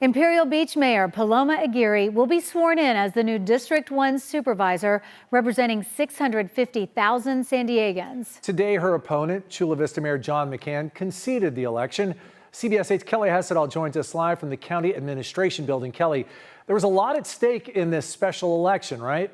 Imperial Beach Mayor Paloma Aguirre will be sworn in as the new District 1 Supervisor, representing 650,000 San Diegans. Today, her opponent, Chula Vista Mayor John McCann, conceded the election. CBS 8's Kelly Hessedall joins us live from the County Administration Building. Kelly, there was a lot at stake in this special election, right?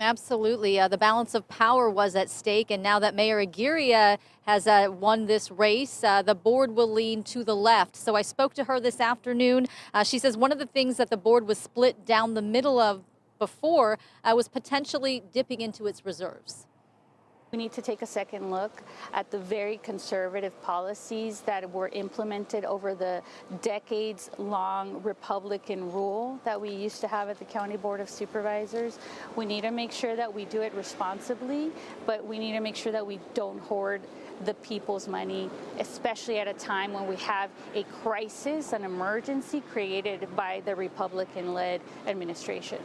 Absolutely. The balance of power was at stake. And now that Mayor Aguirre has won this race, the board will lean to the left. So I spoke to her this afternoon. She says one of the things that the board was split down the middle of before was potentially dipping into its reserves. We need to take a second look at the very conservative policies that were implemented over the decades-long Republican rule that we used to have at the County Board of Supervisors. We need to make sure that we do it responsibly, but we need to make sure that we don't hoard the people's money, especially at a time when we have a crisis, an emergency created by the Republican-led administration.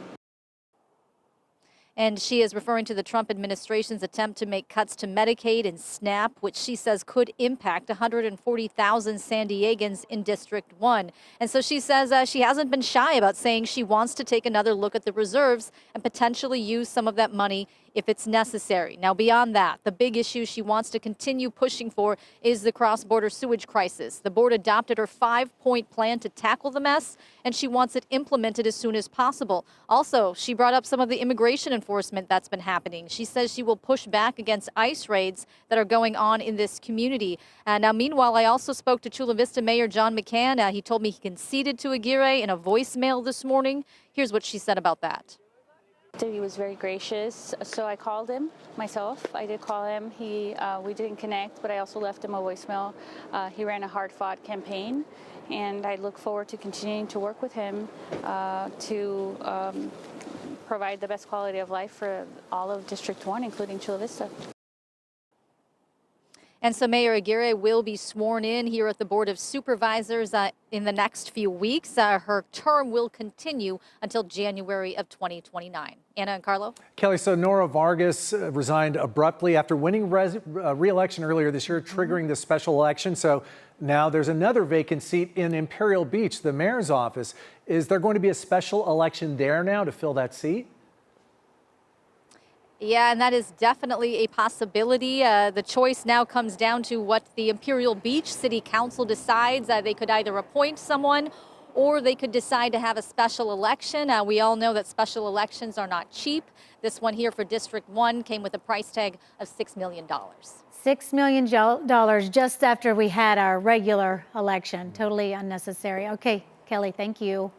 And she is referring to the Trump administration's attempt to make cuts to Medicaid and SNAP, which she says could impact 140,000 San Diegans in District 1. And so she says she hasn't been shy about saying she wants to take another look at the reserves and potentially use some of that money if it's necessary. Now, beyond that, the big issue she wants to continue pushing for is the cross-border sewage crisis. The board adopted her 5-point plan to tackle the mess, and she wants it implemented as soon as possible. Also, she brought up some of the immigration enforcement that's been happening. She says she will push back against ICE raids that are going on in this community. Now, meanwhile, I also spoke to Chula Vista Mayor John McCann. He told me he conceded to Aguirre in a voicemail this morning. Here's what she said about that. He was very gracious, so I called him myself. I did call him. We didn't connect, but I also left him a voicemail. He ran a hard-fought campaign, and I look forward to continuing to work with him to provide the best quality of life for all of District 1, including Chula Vista. And so Mayor Aguirre will be sworn in here at the Board of Supervisors in the next few weeks. Her term will continue until January of 2029. Anna and Carlo? Kelly, so Nora Vargas resigned abruptly after winning re-election earlier this year, triggering the special election. So now there's another vacant seat in Imperial Beach, the mayor's office. Is there going to be a special election there now to fill that seat? Yeah, and that is definitely a possibility. The choice now comes down to what the Imperial Beach City Council decides. They could either appoint someone or they could decide to have a special election. We all know that special elections are not cheap. This one here for District 1 came with a price tag of $6 million. $6 million just after we had our regular election. Totally unnecessary. Okay, Kelly, thank you.